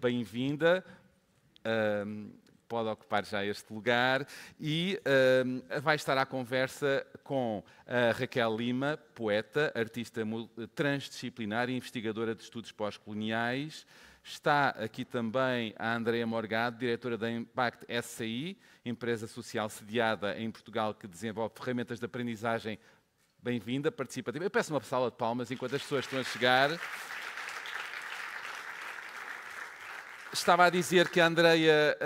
bem-vinda. Pode ocupar já este lugar e vai estar à conversa com a Raquel Lima, poeta, artista transdisciplinar e investigadora de estudos pós-coloniais. Está aqui também a Andreia Morgado, diretora da Impact SCI, empresa social sediada em Portugal que desenvolve ferramentas de aprendizagem. Bem-vinda, participativa. Eu peço uma salva de palmas enquanto as pessoas estão a chegar. Estava a dizer que a Andreia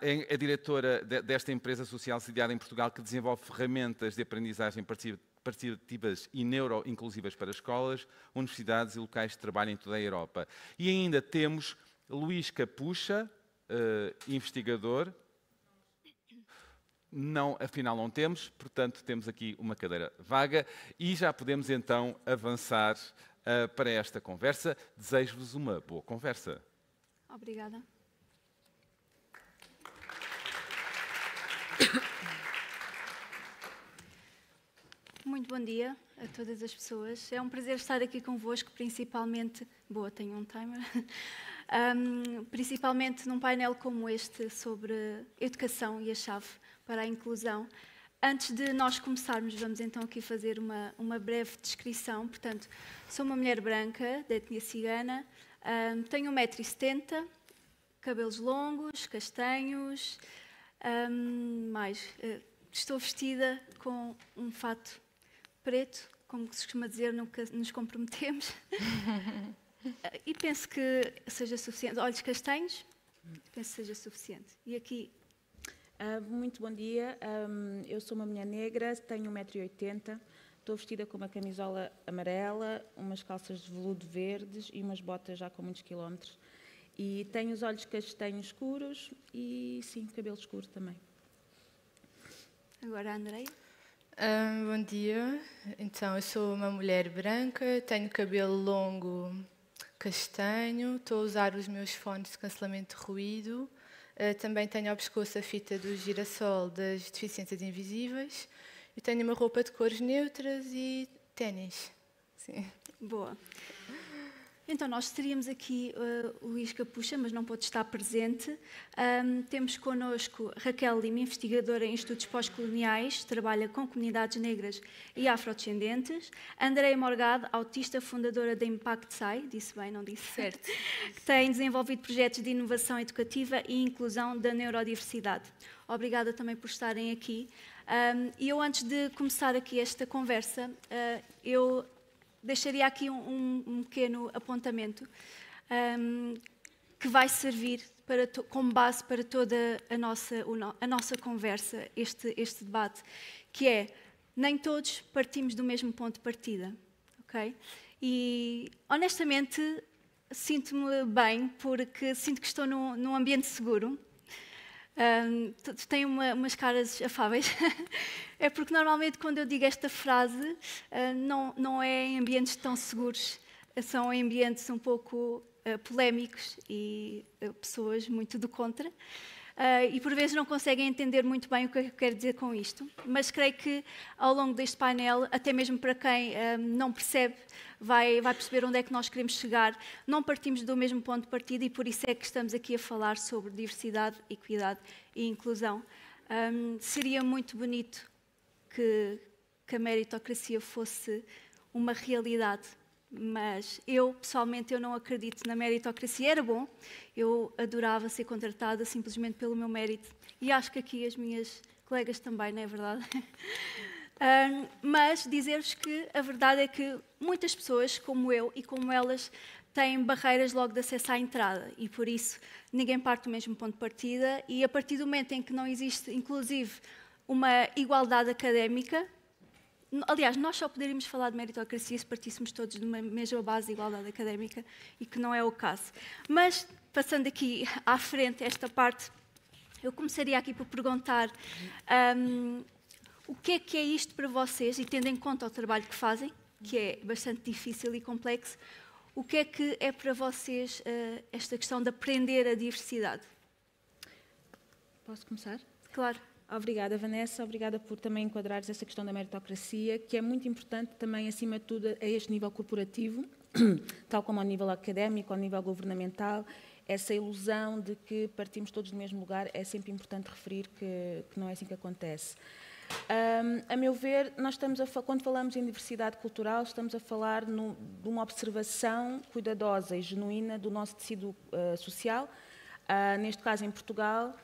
é diretora desta empresa social sediada em Portugal que desenvolve ferramentas de aprendizagem participativas e neuroinclusivas para escolas, universidades e locais de trabalho em toda a Europa. E ainda temos Luís Capucha, investigador. Não, afinal não temos, portanto temos aqui uma cadeira vaga e já podemos então avançar para esta conversa. Desejo-vos uma boa conversa. Obrigada. Muito bom dia a todas as pessoas. É um prazer estar aqui convosco, principalmente... Boa, tenho um timer. Principalmente num painel como este sobre educação e a chave para a inclusão. Antes de nós começarmos, vamos então aqui fazer uma breve descrição. Portanto, sou uma mulher branca, da etnia cigana, tenho 1,70 m, cabelos longos, castanhos, estou vestida com um fato preto, como se costuma dizer, nunca nos comprometemos. E penso que seja suficiente. Olhos castanhos, penso que seja suficiente. E aqui... Muito bom dia, eu sou uma mulher negra, tenho 1,80 m, estou vestida com uma camisola amarela, umas calças de veludo verdes e umas botas já com muitos quilómetros. E tenho os olhos castanhos escuros e, sim, cabelo escuro também. Agora a Andreia. Bom dia, então eu sou uma mulher branca, tenho cabelo longo castanho, estou a usar os meus fones de cancelamento de ruído. Também tenho ao pescoço a fita do girassol das deficiências invisíveis. Eu tenho uma roupa de cores neutras e ténis. Sim. Boa. Então, nós teríamos aqui o Luís Capucha, mas não pode estar presente. Temos connosco Raquel Lima, investigadora em estudos pós-coloniais, trabalha com comunidades negras e afrodescendentes. Andreia Morgado, autista, fundadora da Impact SCI, disse bem, não disse certo, que tem desenvolvido projetos de inovação educativa e inclusão da neurodiversidade. Obrigada também por estarem aqui. E eu, antes de começar aqui esta conversa, eu deixaria aqui um pequeno apontamento que vai servir como base para toda a nossa conversa, este debate, que é, nem todos partimos do mesmo ponto de partida, ok? E, honestamente, sinto-me bem, porque sinto que estou num ambiente seguro. Tem umas caras afáveis. É porque normalmente quando eu digo esta frase não é em ambientes tão seguros, são em ambientes um pouco polémicos e pessoas muito do contra. E por vezes não conseguem entender muito bem o que eu quero dizer com isto, mas creio que ao longo deste painel, até mesmo para quem não percebe, vai perceber onde é que nós queremos chegar. Não partimos do mesmo ponto de partida e por isso é que estamos aqui a falar sobre diversidade, equidade e inclusão. Seria muito bonito que a meritocracia fosse uma realidade, mas eu, pessoalmente, eu não acredito na meritocracia. Era bom, eu adorava ser contratada simplesmente pelo meu mérito e acho que aqui as minhas colegas também, não é verdade? Mas dizer-vos que a verdade é que muitas pessoas, como eu e como elas, têm barreiras logo de acesso à entrada e por isso ninguém parte do mesmo ponto de partida e a partir do momento em que não existe, inclusive, uma igualdade académica. Aliás, nós só poderíamos falar de meritocracia se partíssemos todos de uma mesma base de igualdade académica e que não é o caso. Mas, passando aqui à frente, esta parte, eu começaria aqui por perguntar o que é isto para vocês, e tendo em conta o trabalho que fazem, que é bastante difícil e complexo, o que é para vocês esta questão de aprender a diversidade? Posso começar? Claro. Obrigada, Vanessa. Obrigada por também enquadrares essa questão da meritocracia, que é muito importante também, acima de tudo, a este nível corporativo, tal como ao nível académico, ao nível governamental, essa ilusão de que partimos todos do mesmo lugar, é sempre importante referir que não é assim que acontece. A meu ver, nós quando falamos em diversidade cultural, estamos a falar de uma observação cuidadosa e genuína do nosso tecido social. Neste caso, em Portugal,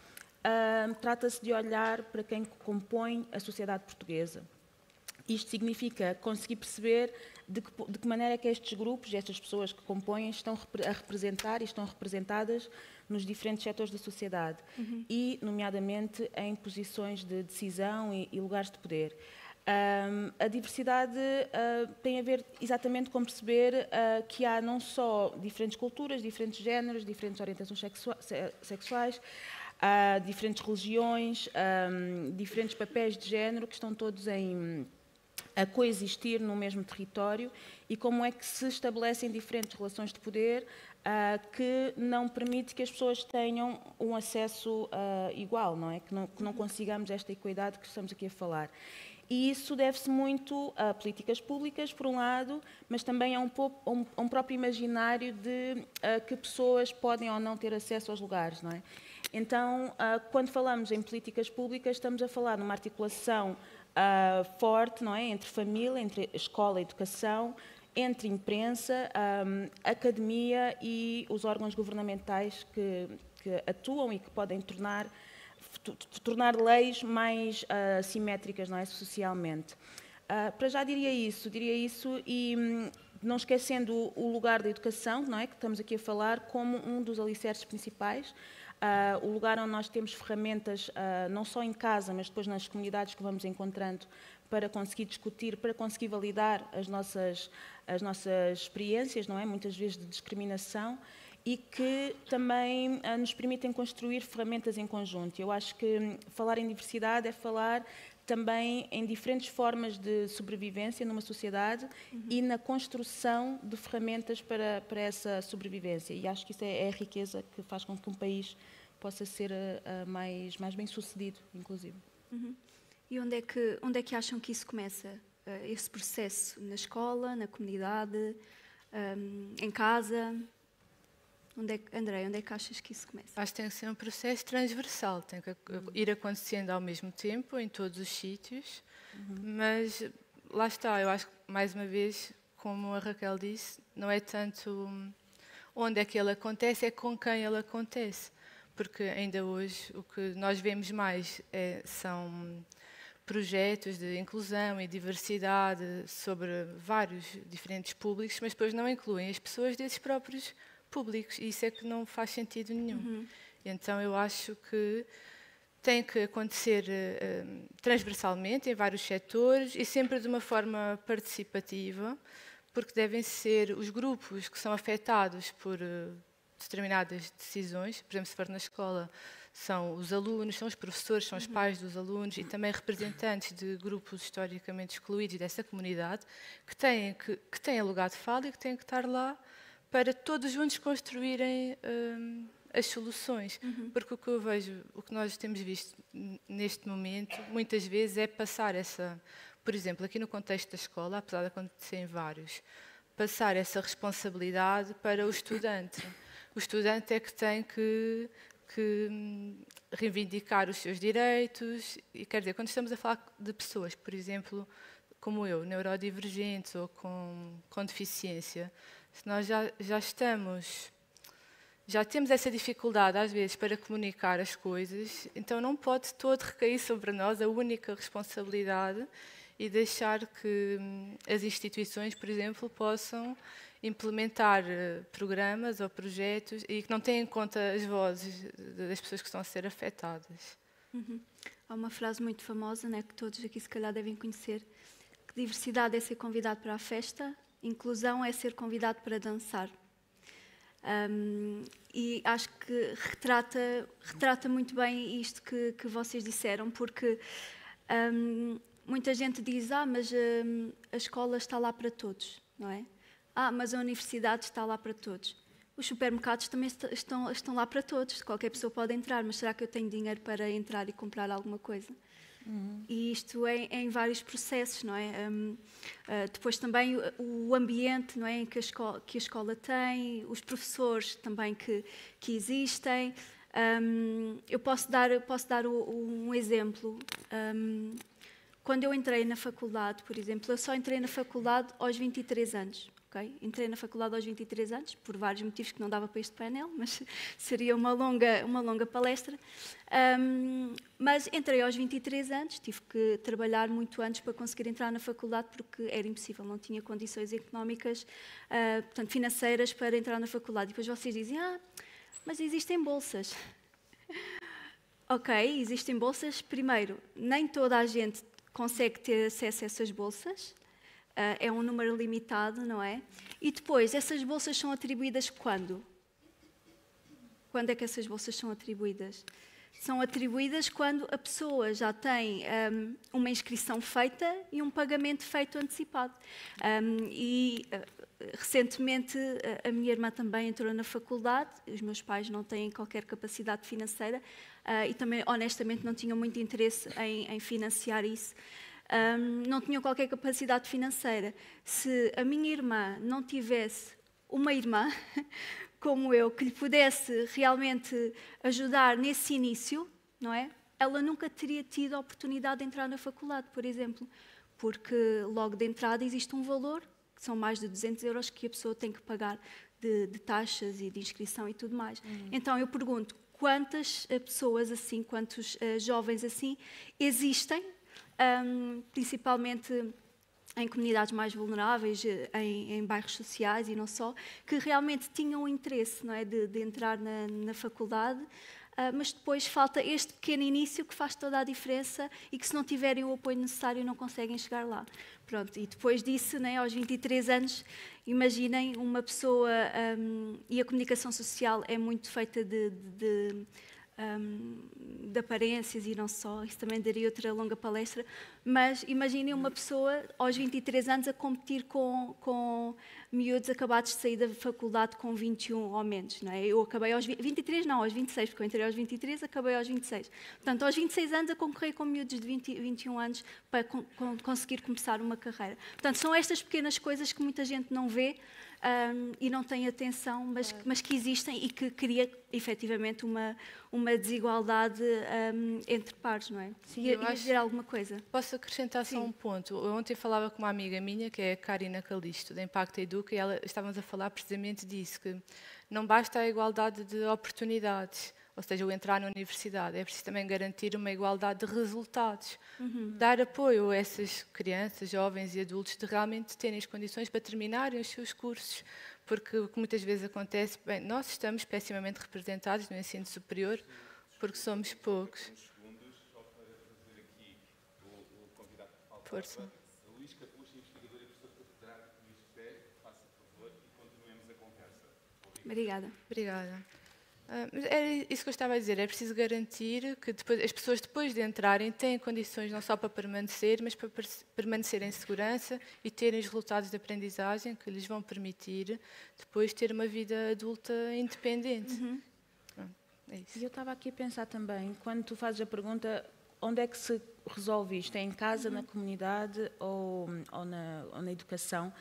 trata-se de olhar para quem compõe a sociedade portuguesa. Isto significa conseguir perceber de que maneira é que estes grupos, estas pessoas que compõem, estão a representar e estão representadas nos diferentes setores da sociedade e, nomeadamente, em posições de decisão e lugares de poder. A diversidade tem a ver exatamente com perceber que há não só diferentes culturas, diferentes géneros, diferentes orientações sexuais, há diferentes religiões, diferentes papéis de género que estão todos a coexistir no mesmo território e como é que se estabelecem diferentes relações de poder que não permite que as pessoas tenham um acesso igual, não é? Que não consigamos esta equidade que estamos aqui a falar. E isso deve-se muito a políticas públicas, por um lado, mas também a um próprio imaginário de que pessoas podem ou não ter acesso aos lugares, não é? Então, quando falamos em políticas públicas, estamos a falar numa articulação forte, não é? Entre família, entre escola e educação, entre imprensa, academia e os órgãos governamentais que atuam e que podem tornar leis mais simétricas, não é? Socialmente. Para já diria isso e não esquecendo o lugar da educação, não é? Que estamos aqui a falar como um dos alicerces principais. O lugar onde nós temos ferramentas, não só em casa, mas depois nas comunidades que vamos encontrando, para conseguir discutir, para conseguir validar as nossas experiências, não é? Muitas vezes de discriminação, e que também nos permitem construir ferramentas em conjunto. Eu acho que falar em diversidade é falar também em diferentes formas de sobrevivência numa sociedade e na construção de ferramentas para essa sobrevivência. E acho que isso é a riqueza que faz com que um país possa ser mais bem-sucedido, inclusive. E onde é que acham que isso começa? Esse processo? Na escola, na comunidade, em casa? André, onde é que achas que isso começa? Acho que tem que ser um processo transversal, tem que ir acontecendo ao mesmo tempo, em todos os sítios, mas lá está, eu acho que, mais uma vez, como a Raquel disse, não é tanto onde é que ele acontece, é com quem ele acontece, porque ainda hoje o que nós vemos mais são projetos de inclusão e diversidade sobre vários diferentes públicos, mas depois não incluem as pessoas desses próprios públicos, e isso é que não faz sentido nenhum. Então eu acho que tem que acontecer transversalmente em vários setores e sempre de uma forma participativa, porque devem ser os grupos que são afetados por determinadas decisões. Por exemplo, se for na escola, são os alunos, são os professores, são os pais dos alunos e também representantes de grupos historicamente excluídos dessa comunidade que têm lugar de fala e que têm que estar lá para todos juntos construírem as soluções. Porque o que eu vejo, o que nós temos visto neste momento, muitas vezes é passar essa, por exemplo, aqui no contexto da escola, apesar de acontecerem vários, passar essa responsabilidade para o estudante. O estudante é que tem que reivindicar os seus direitos, e quer dizer, quando estamos a falar de pessoas, por exemplo, como eu, neurodivergentes ou com deficiência, se nós já temos essa dificuldade às vezes para comunicar as coisas, então não pode todo recair sobre nós a única responsabilidade e deixar que as instituições, por exemplo, possam implementar programas ou projetos e que não tenham em conta as vozes das pessoas que estão a ser afetadas. Há uma frase muito famosa, né, que todos aqui se calhar devem conhecer, que diversidade é ser convidado para a festa, inclusão é ser convidado para dançar. E acho que retrata muito bem isto que vocês disseram, porque muita gente diz, mas a escola está lá para todos, não é? Mas a universidade está lá para todos. Os supermercados também estão lá para todos, qualquer pessoa pode entrar, mas será que eu tenho dinheiro para entrar e comprar alguma coisa? E isto é em vários processos, não é? Depois também o ambiente, não é, em que a escola tem, os professores também que existem. Eu posso dar um exemplo. Quando eu entrei na faculdade, por exemplo, eu só entrei na faculdade aos 23 anos. Okay? Entrei na faculdade aos 23 anos, por vários motivos que não dava para este painel, mas seria uma longa palestra. Mas entrei aos 23 anos, tive que trabalhar muito antes para conseguir entrar na faculdade, porque era impossível, não tinha condições económicas, portanto, financeiras para entrar na faculdade. E depois vocês dizem, mas existem bolsas. Ok, existem bolsas. Primeiro, nem toda a gente consegue ter acesso a essas bolsas. É um número limitado, não é? E depois, essas bolsas são atribuídas quando? Quando é que essas bolsas são atribuídas? São atribuídas quando a pessoa já tem uma inscrição feita e um pagamento feito antecipado. Recentemente, a minha irmã também entrou na faculdade, os meus pais não têm qualquer capacidade financeira e também, honestamente, não tinham muito interesse em financiar isso. Não tinham qualquer capacidade financeira. Se a minha irmã não tivesse uma irmã como eu, que lhe pudesse realmente ajudar nesse início, não é? Ela nunca teria tido a oportunidade de entrar na faculdade, por exemplo, porque logo de entrada existe um valor, que são mais de 200 euros que a pessoa tem que pagar de taxas e de inscrição e tudo mais. Então eu pergunto, quantas pessoas assim, quantos jovens assim existem, principalmente em comunidades mais vulneráveis, em bairros sociais e não só, que realmente tinham interesse, não é, de entrar na faculdade, mas depois falta este pequeno início que faz toda a diferença e que se não tiverem o apoio necessário não conseguem chegar lá. Pronto, e depois disso, né, aos 23 anos, imaginem uma pessoa, e a comunicação social é muito feita de aparências e não só, isso também daria outra longa palestra, mas imaginem uma pessoa aos 23 anos a competir com miúdos acabados de sair da faculdade com 21 ou menos, não é? Eu acabei aos 23, não, aos 26, porque eu entrei aos 23, acabei aos 26. Portanto, aos 26 anos a concorrer com miúdos de 21 anos para conseguir começar uma carreira. Portanto, são estas pequenas coisas que muita gente não vê, e não tem atenção, mas que existem e que cria efetivamente uma desigualdade entre pares, não é? Sim, ia dizer alguma coisa? Posso acrescentar só um ponto. Eu ontem falava com uma amiga minha, que é a Karina Calisto, da Impacto Educa, e estávamos a falar precisamente disso, que não basta a igualdade de oportunidades, ou seja, o entrar na universidade, é preciso também garantir uma igualdade de resultados. Dar apoio a essas crianças, jovens e adultos de realmente terem as condições para terminarem os seus cursos, porque o que muitas vezes acontece, bem, nós estamos pessimamente representados no ensino superior porque somos poucos. Força. Luís Capucha, investigador e professor catedrático do ISPE, faça favor e continuemos a conversa. Obrigada. Obrigada. Mas era isso que eu estava a dizer, é preciso garantir que as pessoas depois de entrarem têm condições não só para permanecer, mas para permanecer em segurança e terem os resultados de aprendizagem que lhes vão permitir depois ter uma vida adulta independente. É isso. E eu estava aqui a pensar também, quando tu fazes a pergunta, onde é que se resolve isto? É em casa, na comunidade ou na educação?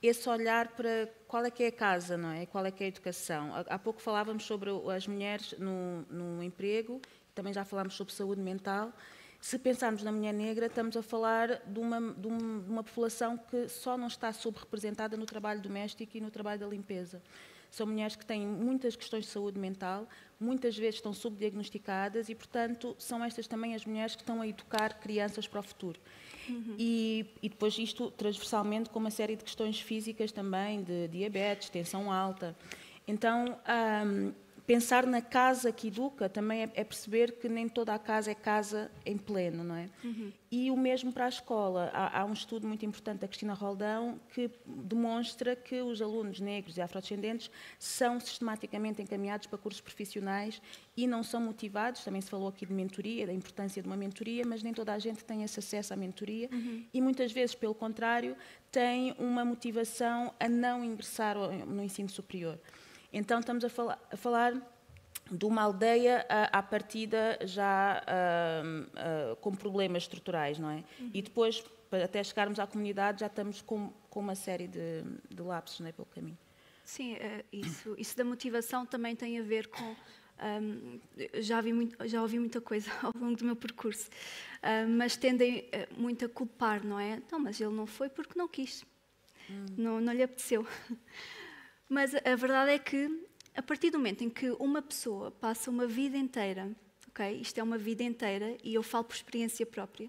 Esse olhar para qual é que é a casa, não é? Qual é que é a educação? Há pouco falávamos sobre as mulheres no emprego, também já falámos sobre saúde mental. Se pensarmos na mulher negra, estamos a falar de uma população que só não está subrepresentada no trabalho doméstico e no trabalho da limpeza. São mulheres que têm muitas questões de saúde mental, muitas vezes estão subdiagnosticadas e, portanto, são estas também as mulheres que estão a educar crianças para o futuro. E depois isto transversalmente com uma série de questões físicas também, de diabetes, tensão alta. Então, pensar na casa que educa também é perceber que nem toda a casa é casa em pleno, não é? E o mesmo para a escola. Há um estudo muito importante da Cristina Roldão que demonstra que os alunos negros e afrodescendentes são sistematicamente encaminhados para cursos profissionais e não são motivados. Também se falou aqui de mentoria, da importância de uma mentoria, mas nem toda a gente tem esse acesso à mentoria e muitas vezes, pelo contrário, tem uma motivação a não ingressar no ensino superior. Então, estamos a falar de uma aldeia à partida já com problemas estruturais, não é? E depois, até chegarmos à comunidade, já estamos com uma série de lapsos, não é, pelo caminho. Sim, isso da motivação também tem a ver com... já ouvi muita coisa ao longo do meu percurso, mas tendem muito a culpar, não é? Não, mas ele não foi porque não quis, não lhe apeteceu. Mas a verdade é que, a partir do momento em que uma pessoa passa uma vida inteira, ok? Isto é uma vida inteira, e eu falo por experiência própria,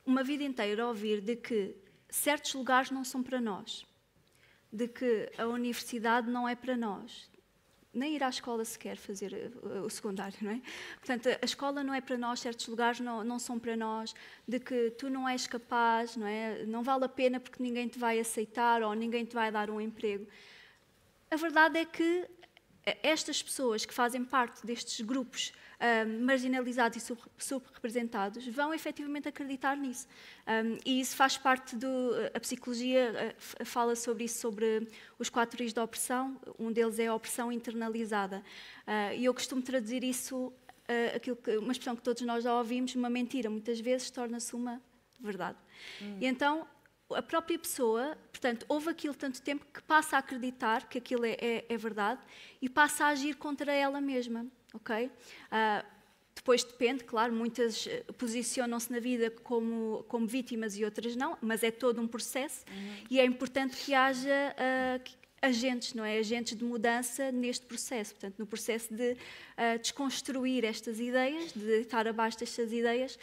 uma vida inteira a ouvir de que certos lugares não são para nós, de que a universidade não é para nós, nem ir à escola sequer fazer o secundário, não é? Portanto, a escola não é para nós, certos lugares não são para nós, de que tu não és capaz, não é? Não vale a pena porque ninguém te vai aceitar ou ninguém te vai dar um emprego. A verdade é que estas pessoas que fazem parte destes grupos marginalizados e subrepresentados vão efetivamente acreditar nisso. E isso faz parte a psicologia fala sobre isso, sobre os 4 I's da opressão. Um deles é a opressão internalizada. E eu costumo traduzir isso, uma expressão que todos nós já ouvimos, uma mentira muitas vezes torna-se uma verdade. E então, a própria pessoa, portanto, ouve aquilo tanto tempo que passa a acreditar que aquilo é verdade e passa a agir contra ela mesma, ok? Depois depende, claro, muitas posicionam-se na vida como vítimas e outras não, mas é todo um processo e é importante que haja agentes, não é? Agentes de mudança neste processo, portanto, no processo de desconstruir estas ideias, de deitar abaixo destas ideias,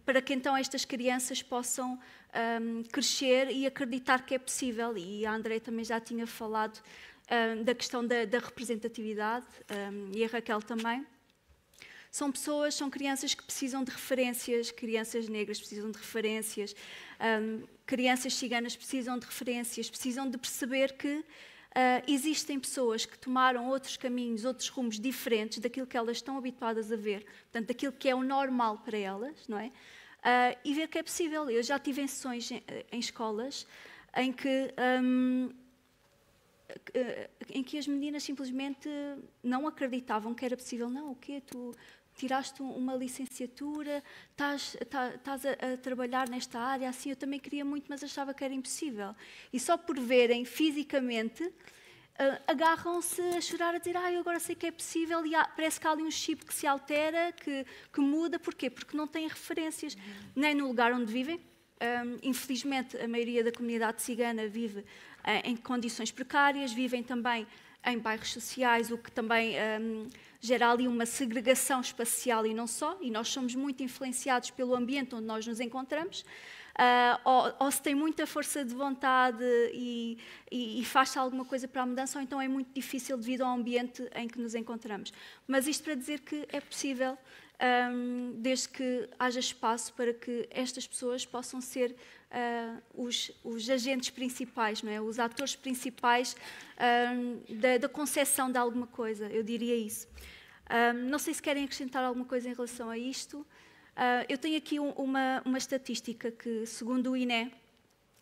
para que então estas crianças possam crescer e acreditar que é possível. E a André também já tinha falado da questão da representatividade, e a Raquel também. São crianças que precisam de referências, crianças negras precisam de referências, crianças ciganas precisam de referências, precisam de perceber que existem pessoas que tomaram outros caminhos, outros rumos diferentes daquilo que elas estão habituadas a ver, portanto, daquilo que é o normal para elas, não é? E ver que é possível. Eu já tive em sessões em escolas em que as meninas simplesmente não acreditavam que era possível. Não, o quê? Tu tiraste uma licenciatura, estás a trabalhar nesta área, assim, eu também queria muito, mas achava que era impossível. E só por verem fisicamente, agarram-se a chorar, a dizer, eu agora sei que é possível, e parece que há ali um chip que se altera, que muda. Porquê? Porque não têm referências, nem no lugar onde vivem. Infelizmente, a maioria da comunidade cigana vive em condições precárias, vivem também em bairros sociais, o que também gera ali uma segregação espacial e não só, e nós somos muito influenciados pelo ambiente onde nós nos encontramos, ou se tem muita força de vontade e faz-se alguma coisa para a mudança, ou então é muito difícil devido ao ambiente em que nos encontramos. Mas isto para dizer que é possível, desde que haja espaço para que estas pessoas possam ser os agentes principais, não é? Os atores principais da concepção de alguma coisa, eu diria isso. Não sei se querem acrescentar alguma coisa em relação a isto. Eu tenho aqui uma estatística que, segundo o INE,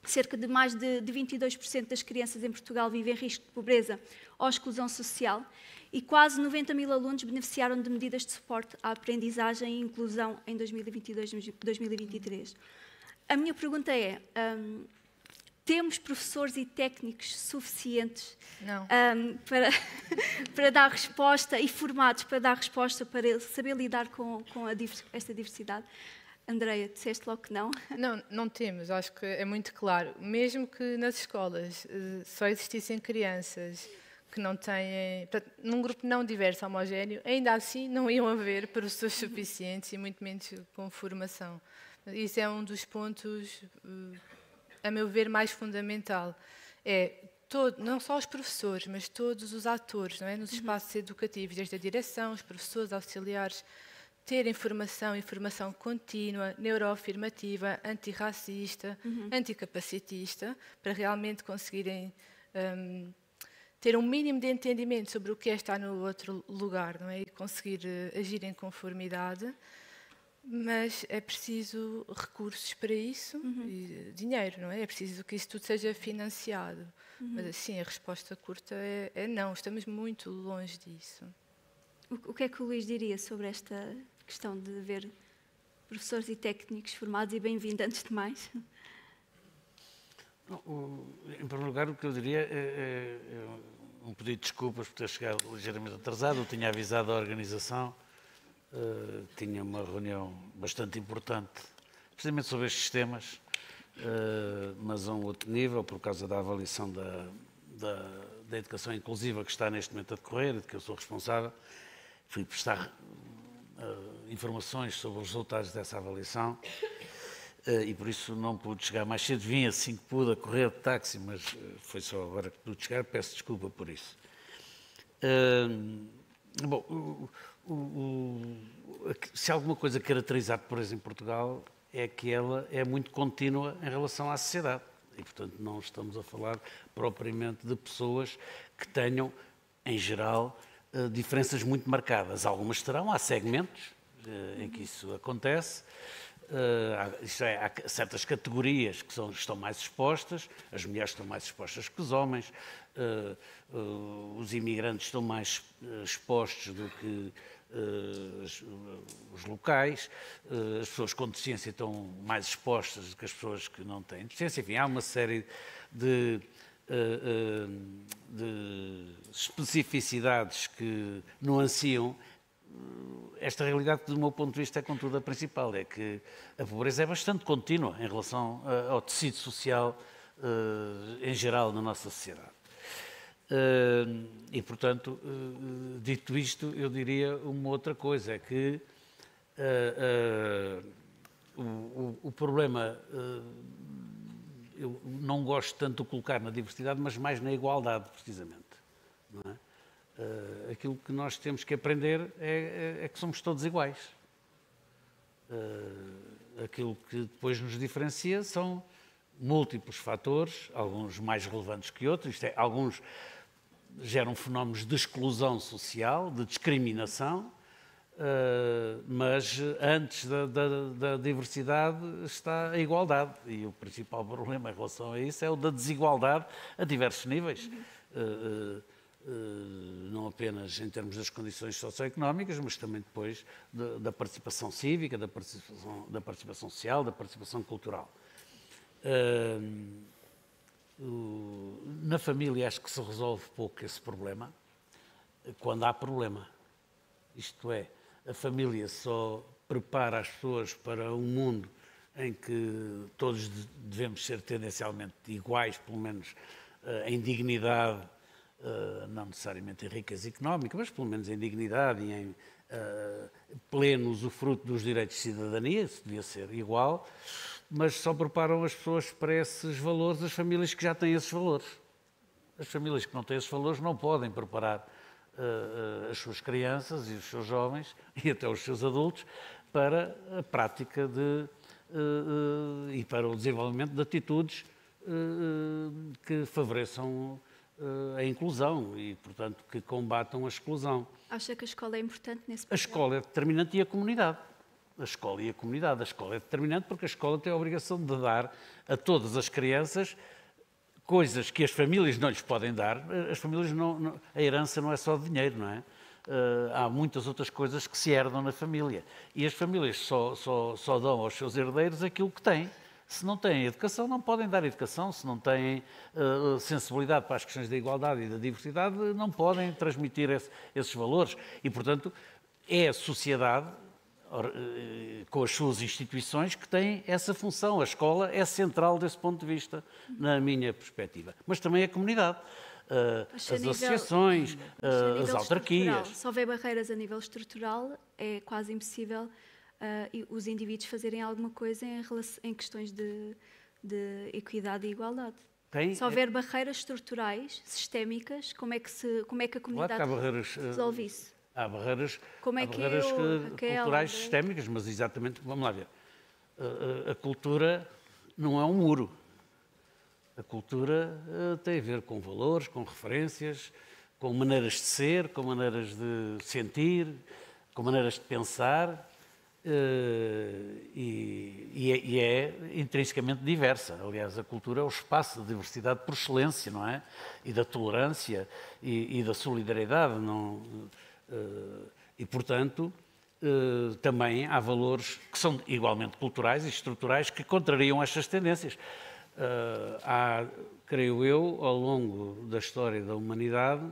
cerca de mais de 22% das crianças em Portugal vivem em risco de pobreza ou exclusão social, e quase 90.000 alunos beneficiaram de medidas de suporte à aprendizagem e inclusão em 2022 e 2023. A minha pergunta é, temos professores e técnicos suficientes para dar resposta, e formados para dar resposta, para saber lidar com esta diversidade? Andreia, disseste logo que não. Não temos, acho que é muito claro. Mesmo que nas escolas só existissem crianças que não têm, portanto, num grupo não diverso, homogéneo, ainda assim não iam haver professores suficientes e muito menos com formação. Isso é um dos pontos, a meu ver, mais fundamental. Não só os professores, mas todos os atores, não é? Nos espaços educativos, desde a direção, os professores auxiliares, terem informação contínua, neuroafirmativa, antirracista, anticapacitista, para realmente conseguirem ter um mínimo de entendimento sobre o que é estar no outro lugar, não é? E conseguir agir em conformidade. Mas é preciso recursos para isso, e dinheiro, não é? É preciso que isso tudo seja financiado. Mas, assim, a resposta curta é não, estamos muito longe disso. O que é que o Luís diria sobre esta questão de ver professores e técnicos formados? E bem-vindo, antes de mais. Em primeiro lugar, o que eu diria é um pedido de desculpas por ter chegado ligeiramente atrasado. Eu tinha avisado a organização, tinha uma reunião bastante importante, precisamente sobre estes temas, mas a um outro nível, por causa da avaliação da educação inclusiva que está neste momento a decorrer, de que eu sou responsável. Fui prestar informações sobre os resultados dessa avaliação e por isso não pude chegar mais cedo. Vim assim que pude a correr de táxi, mas foi só agora que pude chegar. Peço desculpa por isso. Bom, se alguma coisa caracteriza a pobreza em Portugal é que ela é muito contínua em relação à sociedade. E, portanto, não estamos a falar propriamente de pessoas que tenham, em geral, diferenças muito marcadas. Algumas terão, há segmentos em que isso acontece. Há certas categorias que estão mais expostas, as mulheres estão mais expostas que os homens, os imigrantes estão mais expostos do que os locais, as pessoas com deficiência estão mais expostas do que as pessoas que não têm deficiência. Enfim, há uma série de especificidades que nuanciam esta realidade que, do meu ponto de vista, é contudo a principal, é que a pobreza é bastante contínua em relação ao tecido social em geral na nossa sociedade. E, portanto, dito isto, eu diria uma outra coisa, é que o problema, eu não gosto tanto de colocar na diversidade, mas mais na igualdade, precisamente. Não é? Aquilo que nós temos que aprender é que somos todos iguais. Aquilo que depois nos diferencia são múltiplos fatores, alguns mais relevantes que outros, isto é, alguns geram fenómenos de exclusão social, de discriminação, mas antes da diversidade está a igualdade. E o principal problema em relação a isso é o da desigualdade a diversos níveis. Não apenas em termos das condições socioeconómicas, mas também depois da participação cívica, da participação social, da participação cultural. Na família acho que se resolve pouco esse problema, quando há problema. Isto é, a família só prepara as pessoas para um mundo em que todos devemos ser tendencialmente iguais, pelo menos em dignidade, não necessariamente em riqueza económica, mas pelo menos em dignidade e em pleno usufruto dos direitos de cidadania, isso devia ser igual, mas só preparam as pessoas para esses valores as famílias que já têm esses valores. As famílias que não têm esses valores não podem preparar as suas crianças e os seus jovens e até os seus adultos para a prática e para o desenvolvimento de atitudes que favoreçam a inclusão e, portanto, que combatam a exclusão. Acha que a escola é importante nesse papel? A escola é determinante e a comunidade. A escola e a comunidade. A escola é determinante porque a escola tem a obrigação de dar a todas as crianças coisas que as famílias não lhes podem dar. As famílias a herança não é só dinheiro, não é? Há muitas outras coisas que se herdam na família. E as famílias só dão aos seus herdeiros aquilo que têm. Se não têm educação, não podem dar educação. Se não têm sensibilidade para as questões da igualdade e da diversidade, não podem transmitir esses valores. E, portanto, é a sociedade, com as suas instituições, que tem essa função. A escola é central desse ponto de vista, na minha perspectiva. Mas também a comunidade, as associações, as autarquias. Se houver barreiras a nível estrutural, é quase impossível os indivíduos fazerem alguma coisa em questões de equidade e igualdade. Se houver barreiras estruturais, sistémicas, como é que a comunidade resolve isso? Há barreiras culturais sistémicas, mas exatamente, vamos lá ver, a cultura não é um muro. A cultura tem a ver com valores, com referências, com maneiras de ser, com maneiras de sentir, com maneiras de pensar, e é intrinsecamente diversa. Aliás, a cultura é o espaço de diversidade por excelência, não é? E da tolerância e da solidariedade. E, portanto, também há valores que são igualmente culturais e estruturais que contrariam estas tendências. Há, creio eu, ao longo da história da humanidade,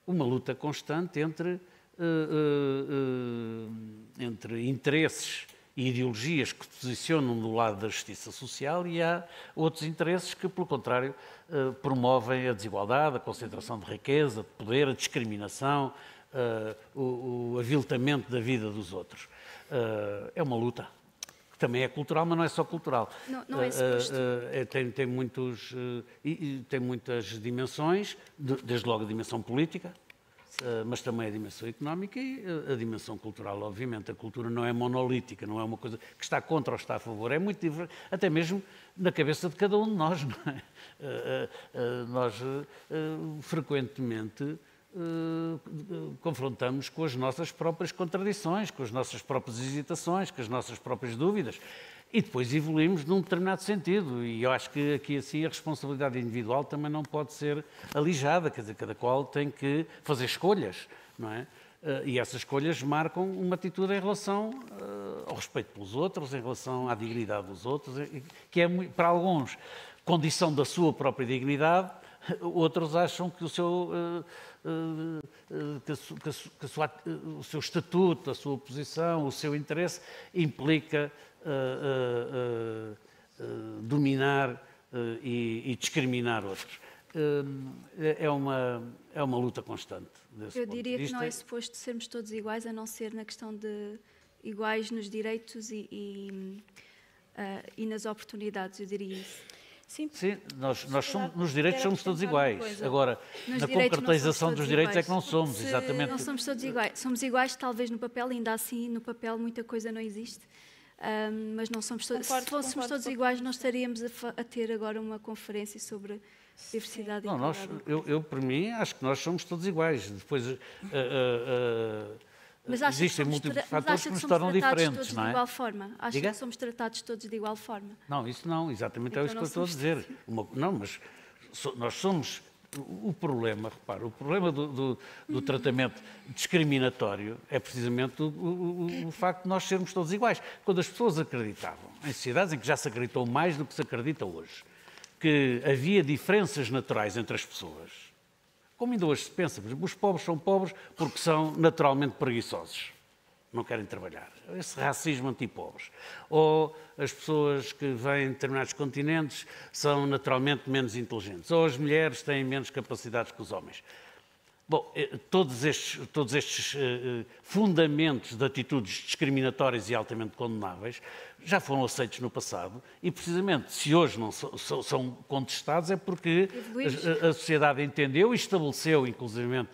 uma luta constante entre interesses e ideologias que se posicionam do lado da justiça social, e há outros interesses que, pelo contrário, promovem a desigualdade, a concentração de riqueza, de poder, a discriminação, o aviltamento da vida dos outros. É uma luta que também é cultural, mas não é só cultural. Não é suposto. Tem muitas dimensões, desde logo a dimensão política, mas também a dimensão económica e a dimensão cultural. Obviamente, a cultura não é monolítica, não é uma coisa que está contra ou está a favor, é muito diferente, até mesmo na cabeça de cada um de nós, não é? Nós frequentemente confrontamos com as nossas próprias contradições, com as nossas próprias hesitações, com as nossas próprias dúvidas, e depois evoluímos num determinado sentido. E eu acho que aqui assim a responsabilidade individual também não pode ser alijada, quer dizer, cada qual tem que fazer escolhas, não é? E essas escolhas marcam uma atitude em relação ao respeito pelos outros, em relação à dignidade dos outros, que é, para alguns, condição da sua própria dignidade. Outros acham que o seu estatuto, a sua posição, o seu interesse implica dominar e discriminar outros. É uma luta constante. Eu diria que não é suposto sermos todos iguais, a não ser na questão de iguais nos direitos e nas oportunidades, eu diria isso. Sim, nós somos, nos direitos somos todos iguais. Agora, na concretização dos direitos é que não somos, exatamente. Não somos todos iguais. Somos iguais, talvez, no papel, ainda assim, no papel muita coisa não existe. Mas não somos todos. Se fôssemos todos iguais, não estaríamos a ter agora uma conferência sobre diversidade e igualdade. Eu, por mim, acho que nós somos todos iguais. Depois, existem múltiplos fatores que nos tornam diferentes, não é? De igual forma? Acha que somos tratados todos de igual forma? Não, isso não, exatamente é isso que eu estou a dizer. Não, mas nós somos... O problema, repara, o problema do tratamento discriminatório é precisamente o facto de nós sermos todos iguais. Quando as pessoas acreditavam, em sociedades em que já se acreditou mais do que se acredita hoje, que havia diferenças naturais entre as pessoas, como ainda hoje se pensa, os pobres são pobres porque são naturalmente preguiçosos, não querem trabalhar. Esse racismo anti-pobres. Ou as pessoas que vêm de determinados continentes são naturalmente menos inteligentes. Ou as mulheres têm menos capacidades que os homens. Bom, todos estes fundamentos de atitudes discriminatórias e altamente condenáveis já foram aceitos no passado e, precisamente, se hoje não são contestados é porque a sociedade entendeu e estabeleceu, inclusivamente,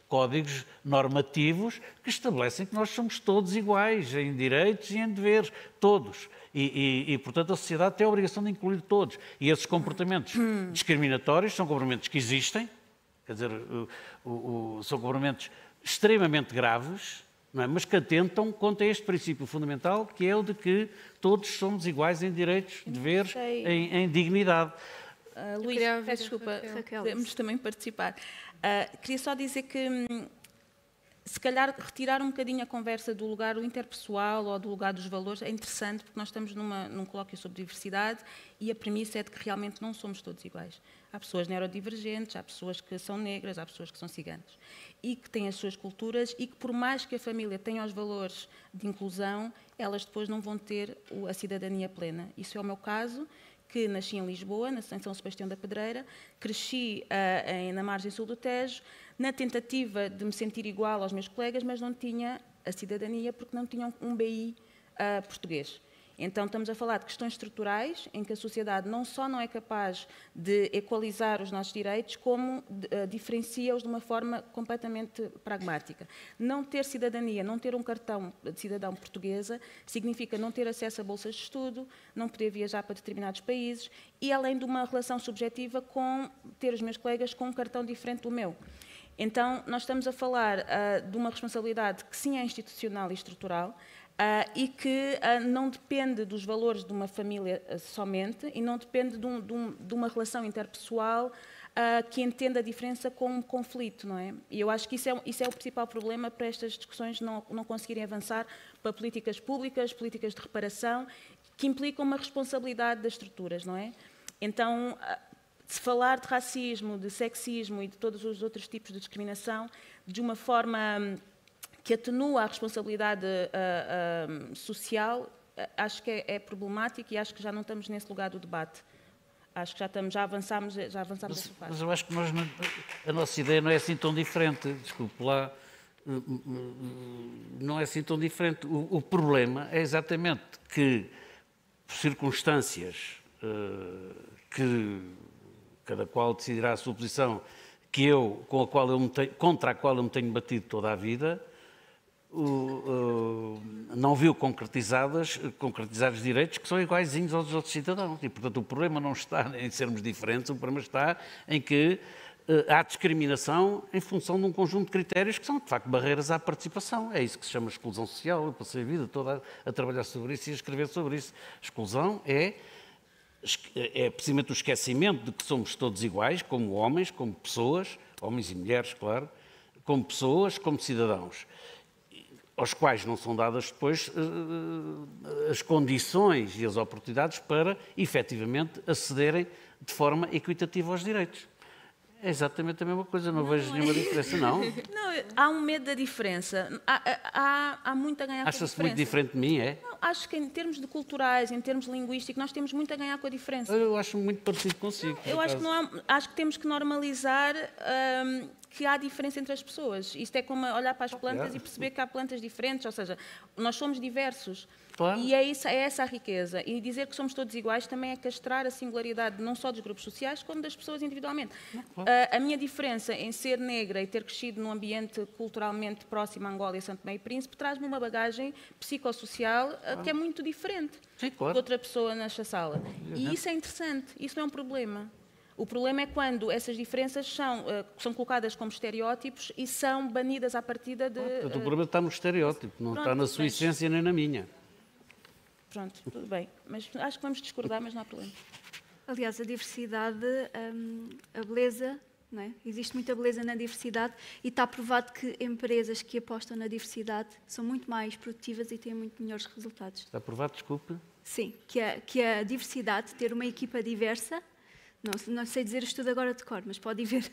códigos normativos que estabelecem que nós somos todos iguais em direitos e em deveres, todos. E, portanto, a sociedade tem a obrigação de incluir todos. E esses comportamentos discriminatórios são comportamentos que existem, quer dizer, são comportamentos extremamente graves, não é? Mas que atentam contra este princípio fundamental, que é o de que todos somos iguais em direitos, deveres, em dignidade. Luís, peço desculpa, podemos também participar. Queria só dizer que, se calhar, retirar um bocadinho a conversa do lugar interpessoal ou do lugar dos valores é interessante, porque nós estamos num colóquio sobre diversidade e a premissa é de que realmente não somos todos iguais. Há pessoas neurodivergentes, há pessoas que são negras, há pessoas que são ciganas e que têm as suas culturas e que, por mais que a família tenha os valores de inclusão, elas depois não vão ter a cidadania plena. Isso é o meu caso, que nasci em Lisboa, em São Sebastião da Pedreira, cresci na margem sul do Tejo, na tentativa de me sentir igual aos meus colegas, mas não tinha a cidadania porque não tinham um BI português. Então, estamos a falar de questões estruturais, em que a sociedade não só não é capaz de equalizar os nossos direitos, como diferencia-os de uma forma completamente pragmática. Não ter cidadania, não ter um cartão de cidadão portuguesa, significa não ter acesso a bolsas de estudo, não poder viajar para determinados países e, além de uma relação subjetiva com ter os meus colegas com um cartão diferente do meu. Então, nós estamos a falar de uma responsabilidade que sim é institucional e estrutural, e que não depende dos valores de uma família somente e não depende de uma relação interpessoal que entenda a diferença como um conflito, não é? E eu acho que isso é o principal problema para estas discussões não conseguirem avançar para políticas públicas, políticas de reparação, que implicam uma responsabilidade das estruturas, não é? Então, se falar de racismo, de sexismo e de todos os outros tipos de discriminação de uma forma que atenua a responsabilidade social, acho que é problemático e acho que já não estamos nesse lugar do debate. Acho que já avançámos essa fase. Mas eu acho que a nossa ideia não é assim tão diferente. Desculpe lá, não é assim tão diferente. O problema é exatamente que, por circunstâncias que cada qual decidirá a sua posição, contra a qual eu me tenho batido toda a vida, não viu concretizados direitos que são iguaizinhos aos dos outros cidadãos. E, portanto, o problema não está em sermos diferentes, o problema está em que há discriminação em função de um conjunto de critérios que são, de facto, barreiras à participação. É isso que se chama exclusão social. Eu passei a vida toda a trabalhar sobre isso e a escrever sobre isso. Exclusão é precisamente o esquecimento de que somos todos iguais, como homens, como pessoas, homens e mulheres, claro, como pessoas, como cidadãos, aos quais não são dadas depois as condições e as oportunidades para, efetivamente, acederem de forma equitativa aos direitos. É exatamente a mesma coisa, não vejo nenhuma diferença, não. Não, há um medo da diferença. Há muito a ganhar com a diferença. Acha-se muito diferente de mim, é? Não, acho que em termos de culturais, em termos linguísticos, nós temos muito a ganhar com a diferença. Eu acho muito parecido consigo. Eu acho que, acho que temos que normalizar que há diferença entre as pessoas. Isto é como olhar para as plantas e perceber que há plantas diferentes, ou seja, nós somos diversos. Claro. E é essa a riqueza. E dizer que somos todos iguais também é castrar a singularidade não só dos grupos sociais, como das pessoas individualmente. Claro. A minha diferença em ser negra e ter crescido num ambiente culturalmente próximo a Angola e Santo Tomé e Príncipe traz-me uma bagagem psicossocial que é muito diferente de outra pessoa nesta sala. E isso é interessante, isso não é um problema. O problema é quando essas diferenças são colocadas como estereótipos e são banidas à partida de... O problema está no estereótipo, não está na sua essência nem na minha. Pronto, tudo bem. Mas acho que vamos discordar, mas não há problema. Aliás, a diversidade, a beleza, não é? Existe muita beleza na diversidade e está provado que empresas que apostam na diversidade são muito mais produtivas e têm muito melhores resultados. Está provado, desculpe? Sim, que a diversidade, ter uma equipa diversa, não sei dizer o estudo agora de cor, mas pode ver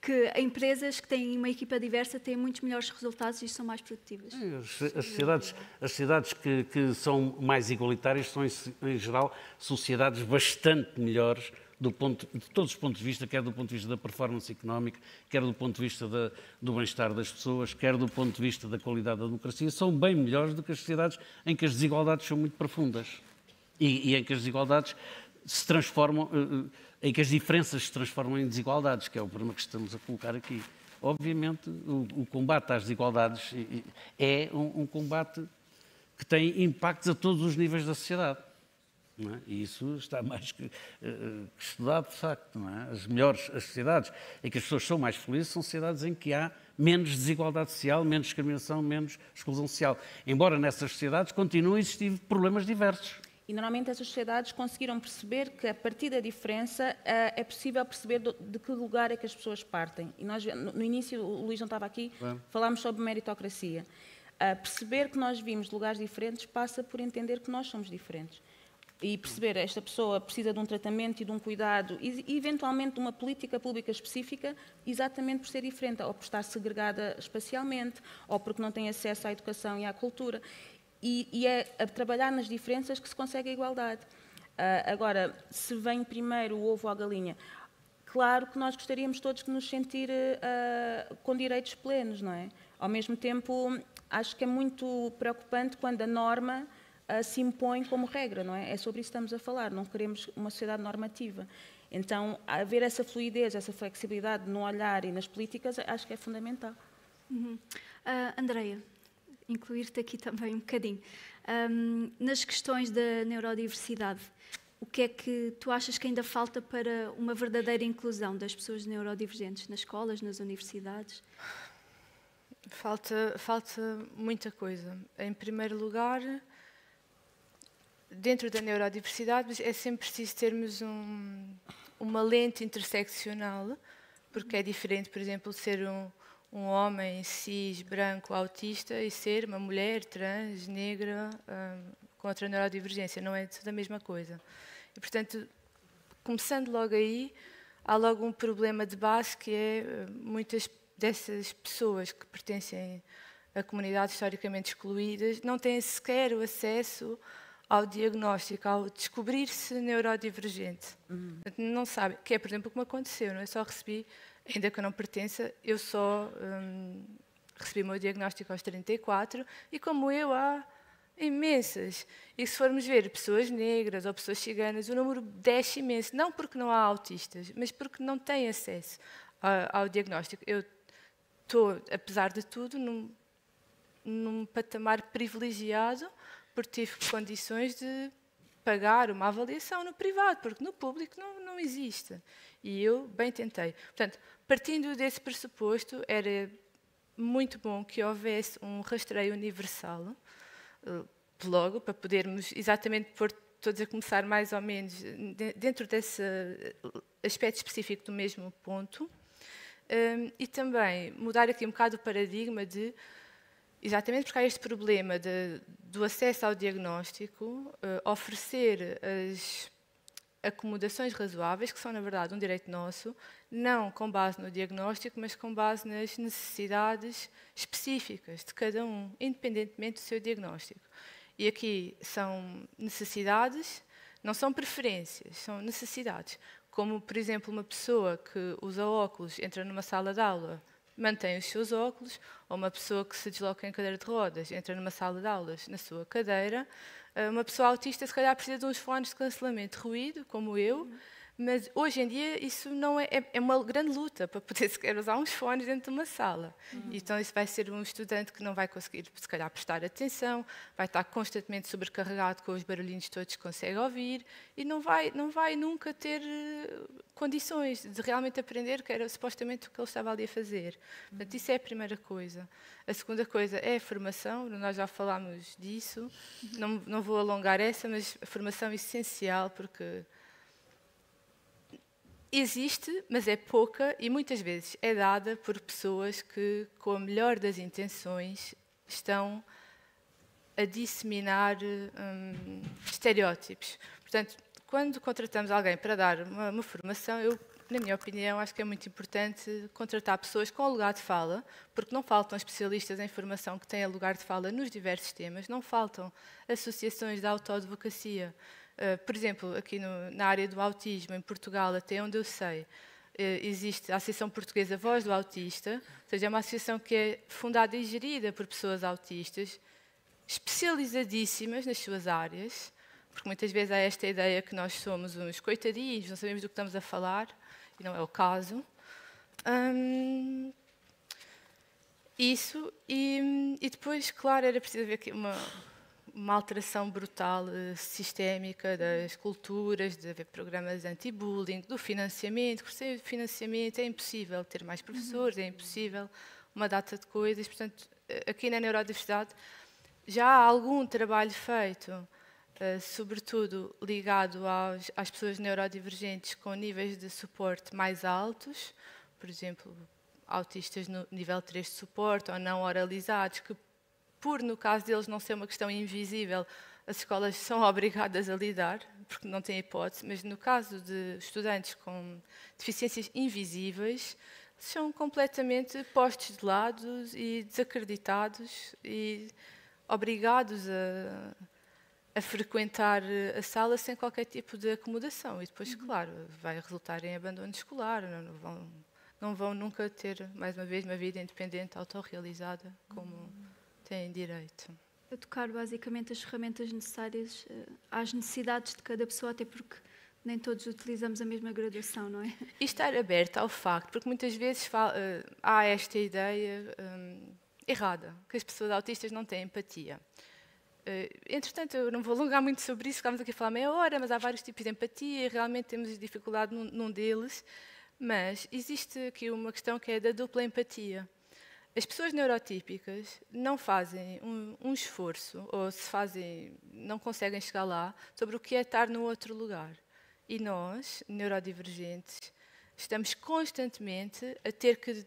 que empresas que têm uma equipa diversa têm muitos melhores resultados e são mais produtivas. As sociedades que são mais igualitárias são, em geral, sociedades bastante melhores de todos os pontos de vista, quer do ponto de vista da performance económica, quer do ponto de vista do bem-estar das pessoas, quer do ponto de vista da qualidade da democracia, são bem melhores do que as sociedades em que as desigualdades são muito profundas e em que as desigualdades se transformam, em que as diferenças se transformam em desigualdades, que é o problema que estamos a colocar aqui. Obviamente, o combate às desigualdades é um combate que tem impactos a todos os níveis da sociedade. Não é? E isso está mais que estudado, de facto. Não é? As sociedades em que as pessoas são mais felizes são sociedades em que há menos desigualdade social, menos discriminação, menos exclusão social. Embora nessas sociedades continuem a existir problemas diversos. E normalmente essas sociedades conseguiram perceber que a partir da diferença é possível perceber de que lugar é que as pessoas partem. E nós, no início, o Luís não estava aqui, falámos sobre meritocracia. Perceber que nós vimos de lugares diferentes passa por entender que nós somos diferentes. E perceber esta pessoa precisa de um tratamento e de um cuidado e eventualmente de uma política pública específica exatamente por ser diferente, ou por estar segregada espacialmente, ou porque não tem acesso à educação e à cultura. E é a trabalhar nas diferenças que se consegue a igualdade. Agora, se vem primeiro o ovo ou a galinha, claro que nós gostaríamos todos de nos sentir com direitos plenos, não é? Ao mesmo tempo, acho que é muito preocupante quando a norma se impõe como regra, não é? É sobre isso que estamos a falar, não queremos uma sociedade normativa. Então, haver essa fluidez, essa flexibilidade no olhar e nas políticas, acho que é fundamental. Andreia, incluir-te aqui também um bocadinho. Nas questões da neurodiversidade, o que é que tu achas que ainda falta para uma verdadeira inclusão das pessoas neurodivergentes nas escolas, nas universidades? Falta muita coisa. Em primeiro lugar, dentro da neurodiversidade, é sempre preciso termos uma lente interseccional, porque é diferente, por exemplo, ser um homem cis, branco, autista e ser uma mulher trans, negra, com outra neurodivergência. Não é tudo a mesma coisa. E, portanto, começando logo aí, há logo um problema de base que é muitas dessas pessoas que pertencem a comunidades historicamente excluídas não têm sequer o acesso ao diagnóstico, ao descobrir-se neurodivergente. Não sabem, que é, por exemplo, o que me aconteceu, não é? Só recebi, ainda que eu não pertença, eu só recebi o meu diagnóstico aos 34 e como eu há imensas. E se formos ver pessoas negras ou pessoas ciganas, o número desce imenso, não porque não há autistas, mas porque não têm acesso ao diagnóstico. Eu estou, apesar de tudo, num patamar privilegiado, porque tive condições de pagar uma avaliação no privado, porque no público não existe. E eu bem tentei. Portanto, partindo desse pressuposto, era muito bom que houvesse um rastreio universal, logo, para podermos exatamente pôr todos a começar mais ou menos dentro desse aspecto específico do mesmo ponto, e também mudar aqui um bocado o paradigma de, exatamente porque há este problema do acesso ao diagnóstico, oferecer as acomodações razoáveis, que são, na verdade, um direito nosso, não com base no diagnóstico, mas com base nas necessidades específicas de cada um, independentemente do seu diagnóstico. E aqui são necessidades, não são preferências, são necessidades. Como, por exemplo, uma pessoa que usa óculos, entra numa sala de aula, mantém os seus óculos, ou uma pessoa que se desloca em cadeira de rodas, entra numa sala de aulas na sua cadeira. Uma pessoa autista, se calhar, precisa de uns fones de cancelamento de ruído, como eu, mas hoje em dia isso não é uma grande luta para poder sequer usar uns fones dentro de uma sala. Então isso vai ser um estudante que não vai conseguir, se calhar, prestar atenção, vai estar constantemente sobrecarregado com os barulhinhos todos que consegue ouvir e não vai nunca ter condições de realmente aprender, que era supostamente o que ele estava ali a fazer. Portanto, isso é a primeira coisa. A segunda coisa é a formação, nós já falámos disso, não vou alongar essa, mas a formação é essencial porque existe, mas é pouca e muitas vezes é dada por pessoas que, com a melhor das intenções, estão a disseminar estereótipos. Portanto, quando contratamos alguém para dar uma formação, eu, na minha opinião, acho que é muito importante contratar pessoas com lugar de fala, porque não faltam especialistas em formação que têm lugar de fala nos diversos temas, não faltam associações de autoadvocacia. Por exemplo, aqui na área do autismo, em Portugal, até onde eu sei, existe a Associação Portuguesa Voz do Autista, ou seja, é uma associação que é fundada e gerida por pessoas autistas, especializadíssimas nas suas áreas, porque muitas vezes há esta ideia que nós somos uns coitadinhos, não sabemos do que estamos a falar, e não é o caso. Isso, e depois, claro, era preciso haver aqui uma alteração brutal, sistémica das culturas, de haver programas anti-bullying, do financiamento, porque sem financiamento é impossível ter mais professores, é impossível uma data de coisas. Portanto, aqui na neurodiversidade já há algum trabalho feito, sobretudo ligado às pessoas neurodivergentes com níveis de suporte mais altos, por exemplo, autistas no nível 3 de suporte ou não oralizados, que no caso deles não ser uma questão invisível, as escolas são obrigadas a lidar, porque não têm hipótese, mas no caso de estudantes com deficiências invisíveis, são completamente postos de lado e desacreditados e obrigados a frequentar a sala sem qualquer tipo de acomodação. E depois, claro, vai resultar em abandono escolar, não vão nunca ter, mais uma vez, uma vida independente, autorrealizada, como têm direito. A tocar basicamente as ferramentas necessárias às necessidades de cada pessoa, até porque nem todos utilizamos a mesma graduação, não é? E estar aberto ao facto, porque muitas vezes há esta ideia errada, que as pessoas autistas não têm empatia. Entretanto, eu não vou alongar muito sobre isso, ficámos aqui a falar meia hora, mas há vários tipos de empatia e realmente temos dificuldade num deles, mas existe aqui uma questão que é da dupla empatia. As pessoas neurotípicas não fazem um esforço, ou se fazem, não conseguem chegar lá, sobre o que é estar no outro lugar. E nós, neurodivergentes, estamos constantemente a ter que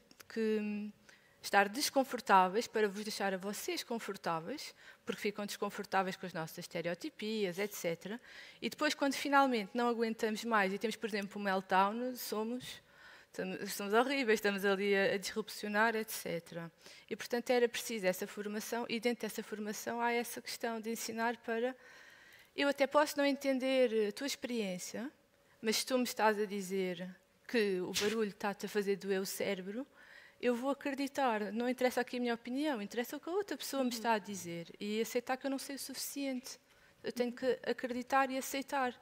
estar desconfortáveis para vos deixar a vocês confortáveis, porque ficam desconfortáveis com as nossas estereotipias, etc. E depois, quando finalmente não aguentamos mais e temos, por exemplo, um meltdown, somos horríveis, estamos ali a disrupcionar, etc. E, portanto, era preciso essa formação, e dentro dessa formação há essa questão de ensinar para... Eu até posso não entender a tua experiência, mas se tu me estás a dizer que o barulho está-te a fazer doer o cérebro, eu vou acreditar. Não interessa aqui a minha opinião, interessa o que a outra pessoa me está a dizer. E aceitar que eu não sei o suficiente. Eu tenho que acreditar e aceitar.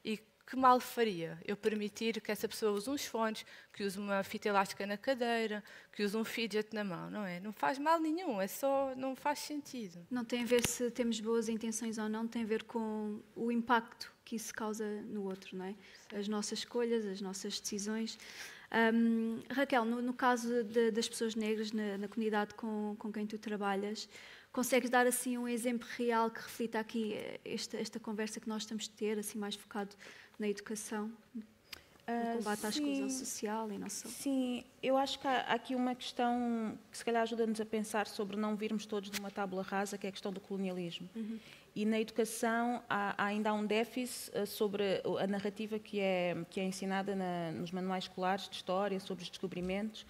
E que mal faria eu permitir que essa pessoa use uns fones, que use uma fita elástica na cadeira, que use um fidget na mão, não é? Não faz mal nenhum, é só, não faz sentido. Não tem a ver se temos boas intenções ou não, tem a ver com o impacto que isso causa no outro, não é? As nossas escolhas, as nossas decisões. Raquel, no caso das pessoas negras na comunidade com quem tu trabalhas, consegues dar assim um exemplo real que reflita aqui esta conversa que nós estamos a ter, assim mais focado na educação, no combate à exclusão social e não só? Sim, eu acho que há aqui uma questão que se calhar ajuda-nos a pensar sobre não virmos todos numa tábula rasa, que é a questão do colonialismo. E na educação ainda há um déficit sobre a narrativa que é ensinada nos manuais escolares de história, sobre os descobrimentos,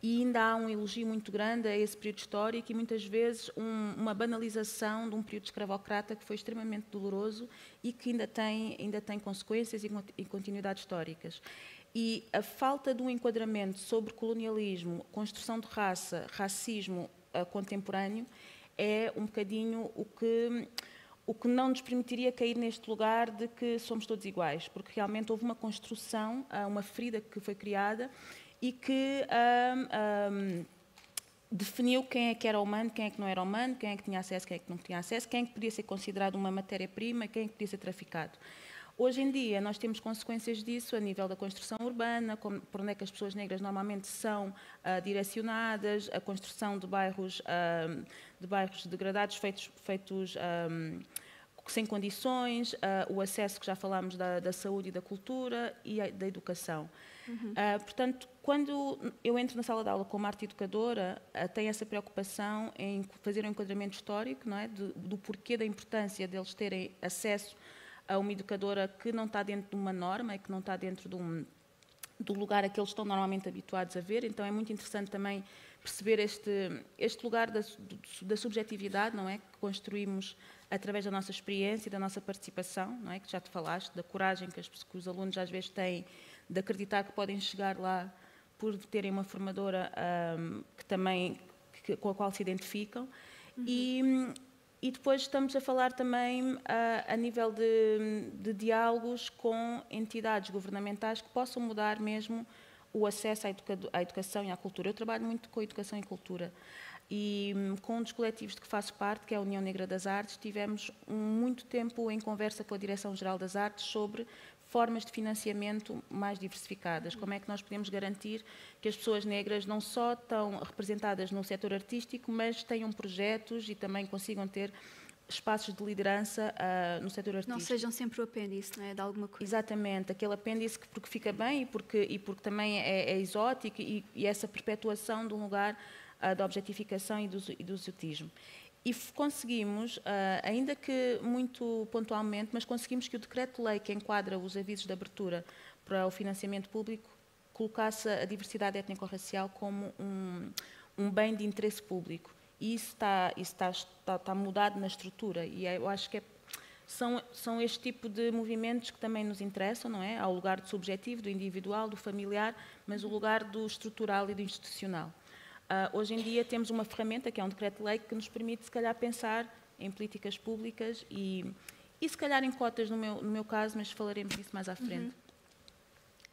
e ainda há um elogio muito grande a esse período histórico e muitas vezes uma banalização de um período escravocrata que foi extremamente doloroso e que ainda tem consequências e continuidades históricas. E a falta de um enquadramento sobre colonialismo, construção de raça, racismo contemporâneo, é um bocadinho o que não nos permitiria cair neste lugar de que somos todos iguais, porque realmente houve uma construção, uma ferida que foi criada e que definiu quem é que era humano, quem é que não era humano, quem é que tinha acesso, quem é que não tinha acesso, quem é que podia ser considerado uma matéria-prima, quem é que podia ser traficado. Hoje em dia, nós temos consequências disso a nível da construção urbana, por onde é que as pessoas negras normalmente são direcionadas, a construção de bairros degradados, feitos sem condições, o acesso que já falámos da saúde e da cultura e da educação. Portanto, quando eu entro na sala de aula como arte educadora, tenho essa preocupação em fazer um enquadramento histórico, não é? do porquê da importância deles terem acesso a uma educadora que não está dentro de uma norma e que não está dentro do lugar a que eles estão normalmente habituados a ver. Então é muito interessante também perceber este lugar da subjetividade, não é? Que construímos através da nossa experiência e da nossa participação, não é? Que já te falaste, da coragem que os alunos às vezes têm de acreditar que podem chegar lá por terem uma formadora com a qual se identificam. E depois estamos a falar também a nível de diálogos com entidades governamentais que possam mudar mesmo o acesso à educação e à cultura. Eu trabalho muito com educação e cultura e com um dos coletivos de que faço parte, que é a União Negra das Artes, tivemos muito tempo em conversa com a Direção-Geral das Artes sobre formas de financiamento mais diversificadas. Como é que nós podemos garantir que as pessoas negras não só estão representadas no setor artístico, mas tenham projetos e também consigam ter espaços de liderança no setor artístico. Não sejam sempre o apêndice, não é? De alguma coisa. Exatamente, aquele apêndice que porque fica bem e porque também é exótico e essa perpetuação de um lugar da objetificação e do exotismo. E conseguimos, ainda que muito pontualmente, mas conseguimos que o decreto-lei que enquadra os avisos de abertura para o financiamento público colocasse a diversidade étnico-racial como um bem de interesse público. E isso está mudado na estrutura. E eu acho que são este tipo de movimentos que também nos interessam, não é? Há o lugar do subjetivo, do individual, do familiar, mas o lugar do estrutural e do institucional. Hoje em dia temos uma ferramenta, que é um decreto-lei, que nos permite, se calhar, pensar em políticas públicas e se calhar em cotas, no meu caso, mas falaremos disso mais à frente.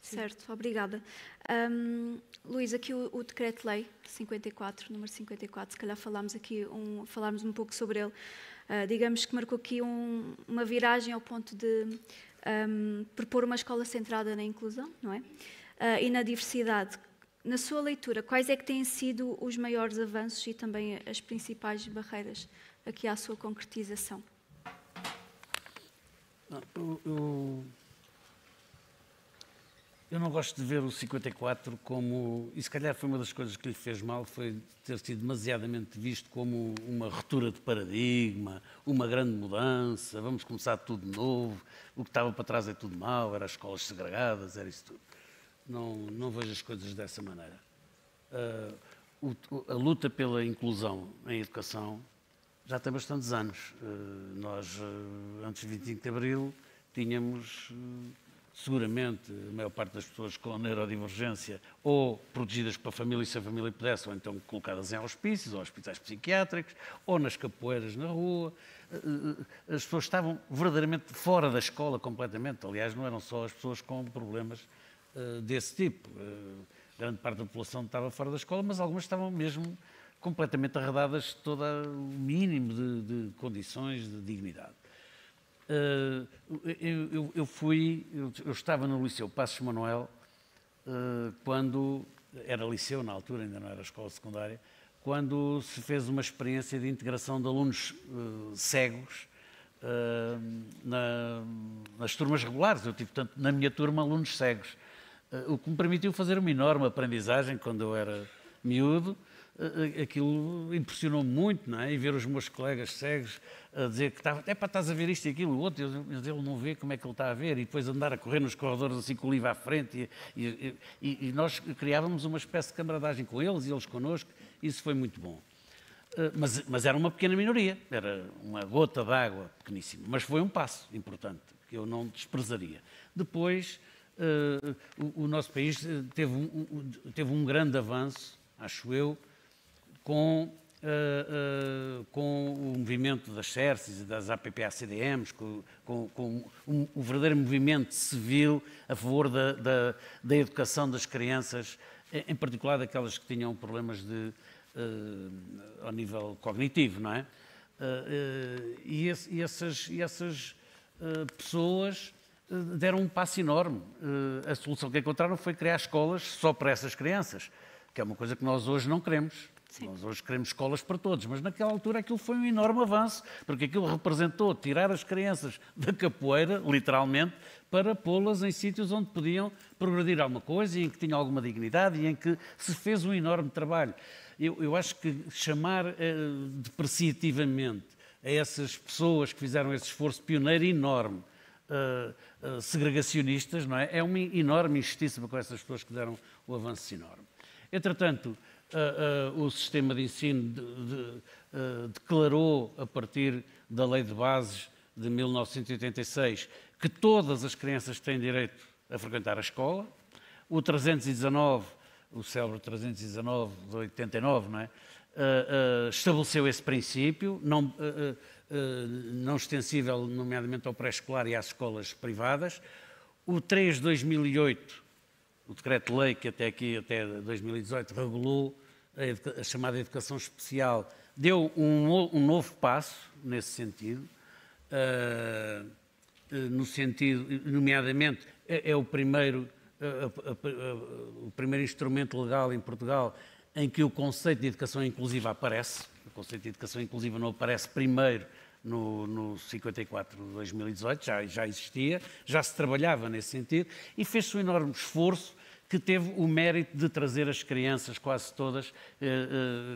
Certo, obrigada. Luís, aqui o decreto-lei 54, número 54, se calhar falámos um pouco sobre ele. Digamos que marcou aqui uma viragem ao ponto de propor uma escola centrada na inclusão, não é? E na diversidade. Na sua leitura, quais é que têm sido os maiores avanços e também as principais barreiras aqui à sua concretização? Eu não gosto de ver o 54 como... E se calhar foi uma das coisas que lhe fez mal, foi ter sido demasiadamente visto como uma ruptura de paradigma, uma grande mudança, vamos começar tudo de novo, o que estava para trás é tudo mau, eram as escolas segregadas, era isso tudo. Não vejo as coisas dessa maneira. A luta pela inclusão em educação já tem bastantes anos. Nós, antes de 25 de Abril, tínhamos... seguramente a maior parte das pessoas com neurodivergência ou protegidas pela família, se a família pudesse, ou então colocadas em hospícios, ou hospitais psiquiátricos, ou nas capoeiras na rua. As pessoas estavam verdadeiramente fora da escola completamente. Aliás, não eram só as pessoas com problemas desse tipo. Grande parte da população estava fora da escola, mas algumas estavam mesmo completamente arredadas de todo o mínimo de condições de dignidade. Eu estava no Liceu Passos Manuel, quando era liceu na altura, ainda não era escola secundária, quando se fez uma experiência de integração de alunos cegos nas turmas regulares. Eu tive, portanto, na minha turma, alunos cegos, o que me permitiu fazer uma enorme aprendizagem quando eu era miúdo. Aquilo impressionou-me muito, não é? E ver os meus colegas cegos a dizer que estás a ver isto e aquilo, o outro, ele não vê como é que ele está a ver, e depois andar a correr nos corredores assim com o livro à frente, e nós criávamos uma espécie de camaradagem com eles e eles connosco, isso foi muito bom. Mas era uma pequena minoria, era uma gota d'água pequeníssima, mas foi um passo importante, que eu não desprezaria. Depois, o nosso país teve um grande avanço, acho eu, com o movimento das CERCES e das APPA-CDMs, com o verdadeiro movimento civil a favor da educação das crianças, em particular daquelas que tinham problemas ao nível cognitivo, não é? E essas pessoas deram um passo enorme. A solução que encontraram foi criar escolas só para essas crianças, que é uma coisa que nós hoje não queremos. Sim. Nós hoje queremos escolas para todos, mas naquela altura aquilo foi um enorme avanço, porque aquilo representou tirar as crianças da capoeira, literalmente, para pô-las em sítios onde podiam progredir alguma coisa, e em que tinham alguma dignidade, e em que se fez um enorme trabalho. Eu acho que chamar depreciativamente a essas pessoas que fizeram esse esforço pioneiro enorme, segregacionistas, não é? É uma enorme injustiça para com essas pessoas que deram o avanço enorme. Entretanto, o sistema de ensino declarou, a partir da Lei de Bases de 1986, que todas as crianças têm direito a frequentar a escola. O 319, o célebre 319 de 89, não é? Estabeleceu esse princípio, não extensível, nomeadamente ao pré-escolar e às escolas privadas. O 3 de 2008, o decreto-lei que até 2018 regulou a chamada educação especial, deu um novo passo nesse sentido, nomeadamente é o primeiro instrumento legal em Portugal em que o conceito de educação inclusiva aparece. O conceito de educação inclusiva não aparece primeiro no 54 de 2018, já existia, já se trabalhava nesse sentido, e fez-se um enorme esforço que teve o mérito de trazer as crianças, quase todas,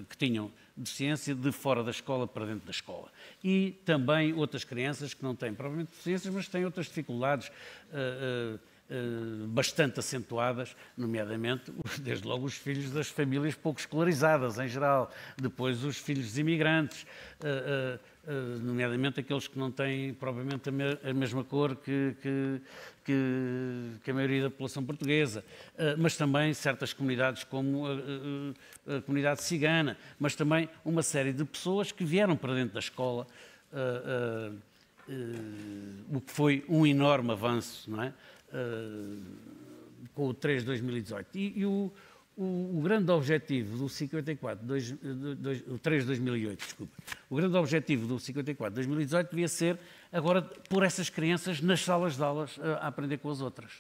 que tinham deficiência, de fora da escola para dentro da escola. E também outras crianças que não têm provavelmente deficiências, mas têm outras dificuldades bastante acentuadas, nomeadamente, desde logo, os filhos das famílias pouco escolarizadas, em geral. Depois, os filhos dos imigrantes, nomeadamente aqueles que não têm, provavelmente, a mesma cor que a maioria da população portuguesa, mas também certas comunidades como a comunidade cigana, mas também uma série de pessoas que vieram para dentro da escola, o que foi um enorme avanço, não é? Com o 3 de 2018. E o grande objetivo do 54, o 3 de 2008, desculpa, o grande objetivo do 54 de 2018 devia ser agora pôr essas crianças nas salas de aulas a aprender com as outras.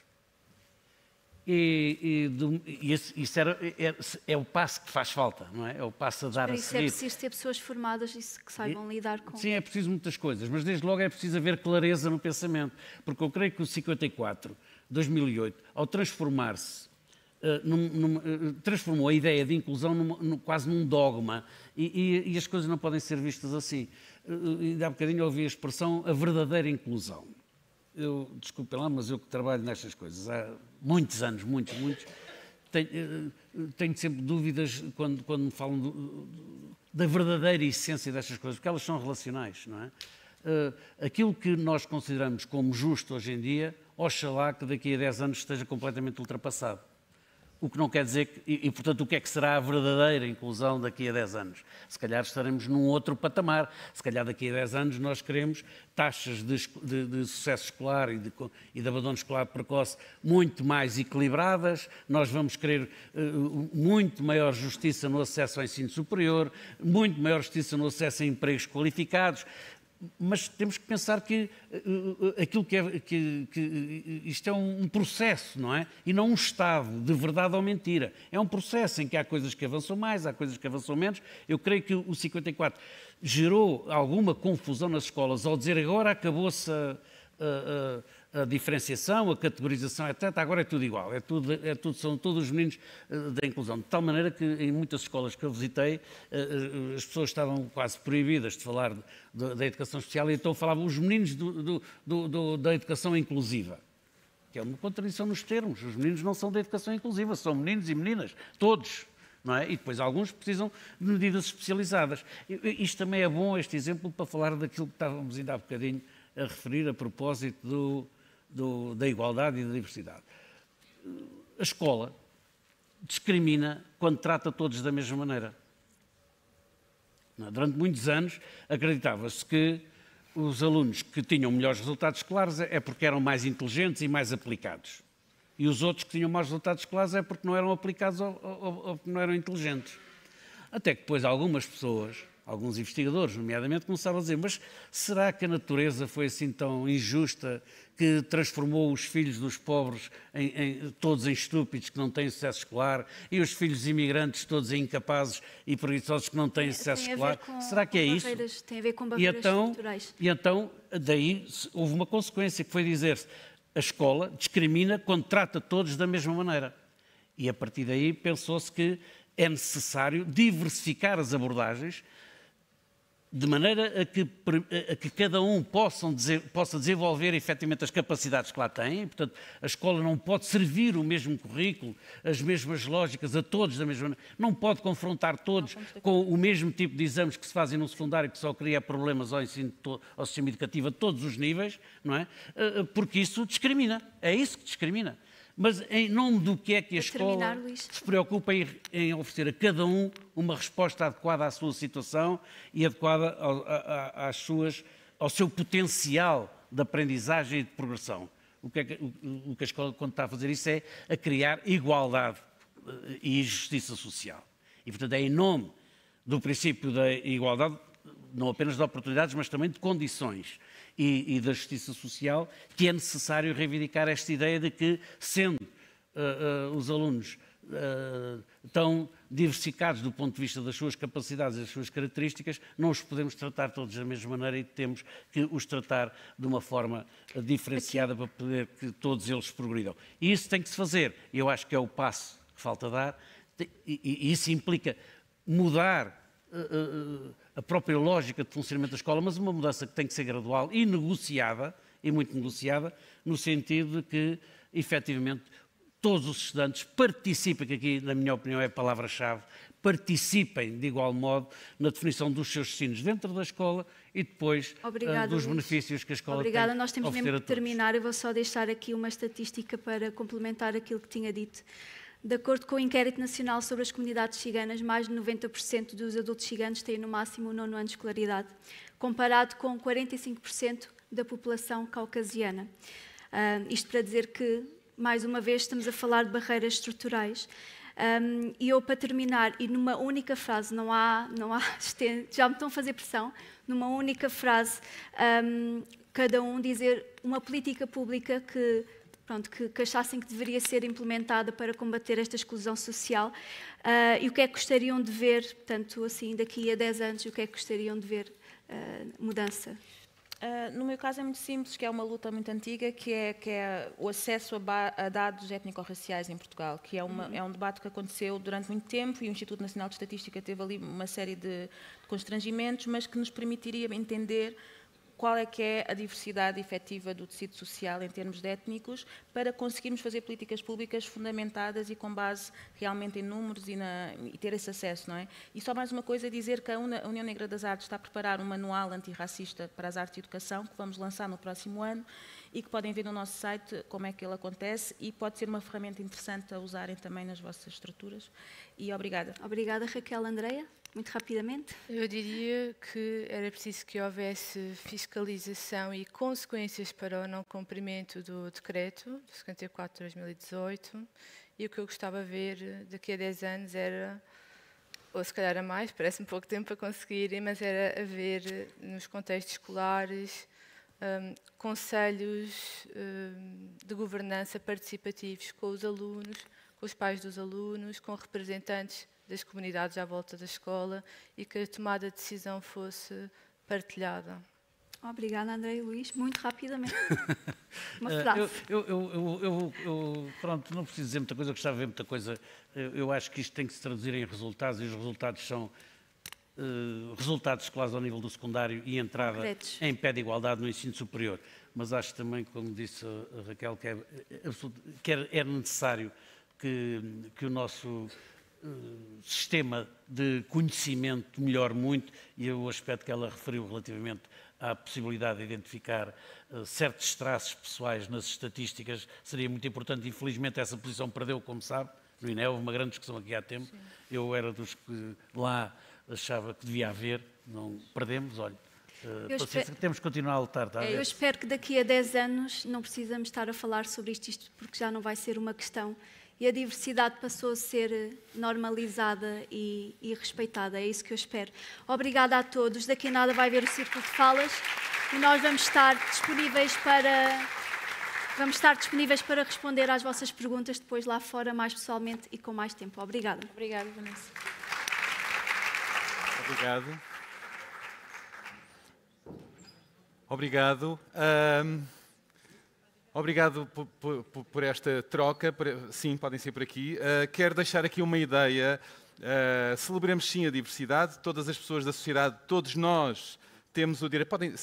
Isso é o passo que faz falta, não é? É o passo a dar a seguir. Isso é preciso ter pessoas formadas e que saibam lidar com... Sim, é preciso muitas coisas, mas desde logo é preciso haver clareza no pensamento, porque eu creio que o 54 2008, ao transformar-se, transformou a ideia de inclusão quase num dogma, e as coisas não podem ser vistas assim. Há bocadinho eu ouvi a expressão a verdadeira inclusão. Desculpem lá, mas eu que trabalho nestas coisas há muitos anos, muitos, tenho sempre dúvidas quando me falam da verdadeira essência destas coisas, porque elas são relacionais, não é? Aquilo que nós consideramos como justo hoje em dia, oxalá que daqui a 10 anos esteja completamente ultrapassado. O que não quer dizer que, portanto, o que é que será a verdadeira inclusão daqui a 10 anos? Se calhar estaremos num outro patamar. Se calhar daqui a 10 anos nós queremos taxas de sucesso escolar e de abandono escolar precoce muito mais equilibradas, nós vamos querer muito maior justiça no acesso ao ensino superior, muito maior justiça no acesso a empregos qualificados. Mas temos que pensar que aquilo que isto é um processo, não é? E não um estado de verdade ou mentira. É um processo em que há coisas que avançam mais, há coisas que avançam menos. Eu creio que o 54 gerou alguma confusão nas escolas ao dizer agora acabou-se a diferenciação, a categorização, etc. Agora é tudo igual, são todos os meninos da inclusão. De tal maneira que em muitas escolas que eu visitei, as pessoas estavam quase proibidas de falar da educação especial e então falavam os meninos da educação inclusiva. Que é uma contradição nos termos. Os meninos não são da educação inclusiva, são meninos e meninas, todos. Não é? E depois alguns precisam de medidas especializadas. Isto também é bom, este exemplo, para falar daquilo que estávamos ainda há bocadinho a referir a propósito da igualdade e da diversidade. A escola discrimina quando trata todos da mesma maneira. Durante muitos anos acreditava-se que os alunos que tinham melhores resultados escolares é porque eram mais inteligentes e mais aplicados. E os outros que tinham maus resultados escolares é porque não eram aplicados ou porque não eram inteligentes. Até que depois algumas pessoas, alguns investigadores, nomeadamente, começaram a dizer, mas será que a natureza foi assim tão injusta que transformou os filhos dos pobres todos em estúpidos que não têm sucesso escolar e os filhos de imigrantes todos em incapazes e preguiçosos que não têm sucesso escolar? Será que é isso? Tem a ver com barreiras estruturais. E então, daí houve uma consequência que foi dizer-se a escola discrimina quando trata todos da mesma maneira. E a partir daí pensou-se que é necessário diversificar as abordagens de maneira a que cada um possa desenvolver efetivamente as capacidades que lá tem. E, portanto, a escola não pode servir o mesmo currículo, as mesmas lógicas a todos da mesma maneira. Não pode confrontar todos com o mesmo tipo de exames que se fazem no secundário, que só cria problemas ao sistema educativo a todos os níveis, não é? Porque isso discrimina. É isso que discrimina. Mas em nome do que é que a escola se preocupa em oferecer a cada um uma resposta adequada à sua situação e adequada ao seu potencial de aprendizagem e de progressão. O que a escola, quando está a fazer isso, é a criar igualdade e justiça social. E, portanto, é em nome do princípio da igualdade, não apenas de oportunidades, mas também de condições e da justiça social, que é necessário reivindicar esta ideia de que, sendo os alunos tão diversificados do ponto de vista das suas capacidades e das suas características, não os podemos tratar todos da mesma maneira e temos que os tratar de uma forma diferenciada para poder que todos eles progridam. E isso tem que se fazer. Eu acho que é o passo que falta dar e isso implica mudar a própria lógica de funcionamento da escola, mas uma mudança que tem que ser gradual e negociada, e muito negociada, no sentido de que, efetivamente, todos os estudantes participem, que aqui, na minha opinião, é a palavra-chave, participem de igual modo na definição dos seus destinos dentro da escola e depois dos benefícios que a escola tem. Obrigada, nós temos mesmo que terminar. Eu vou só deixar aqui uma estatística para complementar aquilo que tinha dito. De acordo com o Inquérito Nacional sobre as Comunidades Ciganas, mais de 90% dos adultos ciganos têm no máximo o 9º ano de escolaridade, comparado com 45% da população caucasiana. Isto para dizer que, mais uma vez, estamos a falar de barreiras estruturais. E eu, para terminar, e numa única frase, não há já me estão a fazer pressão, numa única frase, cada um dizer uma política pública que achassem que deveria ser implementada para combater esta exclusão social e o que é que gostariam de ver, portanto, assim, daqui a 10 anos, o que é que gostariam de ver mudança? No meu caso é muito simples, que é uma luta muito antiga, que é o acesso a dados étnico-raciais em Portugal, que é um debate que aconteceu durante muito tempo e o Instituto Nacional de Estatística teve ali uma série de constrangimentos, mas que nos permitiria entender qual é que é a diversidade efetiva do tecido social em termos de étnicos, para conseguirmos fazer políticas públicas fundamentadas e com base realmente em números e ter esse acesso, não é? E só mais uma coisa, dizer que a União Negra das Artes está a preparar um manual antirracista para as artes e educação, que vamos lançar no próximo ano, e que podem ver no nosso site como é que ele acontece, e pode ser uma ferramenta interessante a usarem também nas vossas estruturas. E obrigada. Obrigada, Raquel. Andreia, muito rapidamente. Eu diria que era preciso que houvesse fiscalização e consequências para o não cumprimento do decreto 54/2018, e o que eu gostava de ver daqui a 10 anos era, ou se calhar a mais, parece-me pouco tempo para conseguirem, mas era haver nos contextos escolares conselhos de governança participativos com os alunos, com os pais dos alunos, com representantes das comunidades à volta da escola, e que a tomada de decisão fosse partilhada. Obrigada, André e Luís. Muito rapidamente. Uma frase. Pronto, não preciso dizer muita coisa, eu gostava de ver muita coisa. Eu acho que isto tem que se traduzir em resultados, e os resultados são resultados escolares ao nível do secundário e entrada em pé de igualdade no ensino superior. Mas acho também, como disse a Raquel, que é necessário que o nosso sistema de conhecimento melhore muito, e o aspecto que ela referiu relativamente à possibilidade de identificar certos traços pessoais nas estatísticas seria muito importante. Infelizmente essa posição perdeu, como sabe, no INE. Houve uma grande discussão aqui há tempo. Sim. Eu era dos que lá achava que devia haver, não perdemos, olha. Temos que continuar a lutar. Tá? Eu espero que daqui a 10 anos não precisamos estar a falar sobre isto, porque já não vai ser uma questão. E a diversidade passou a ser normalizada e respeitada. É isso que eu espero. Obrigada a todos. Daqui a nada vai haver o Círculo de Falas e nós vamos estar disponíveis para responder às vossas perguntas depois lá fora, mais pessoalmente e com mais tempo. Obrigada. Obrigada, Vanessa. Obrigado. Obrigado. Obrigado por esta troca. Sim, podem ser por aqui. Quero deixar aqui uma ideia. Celebremos sim a diversidade. Todas as pessoas da sociedade, todos nós temos o direito. Podem,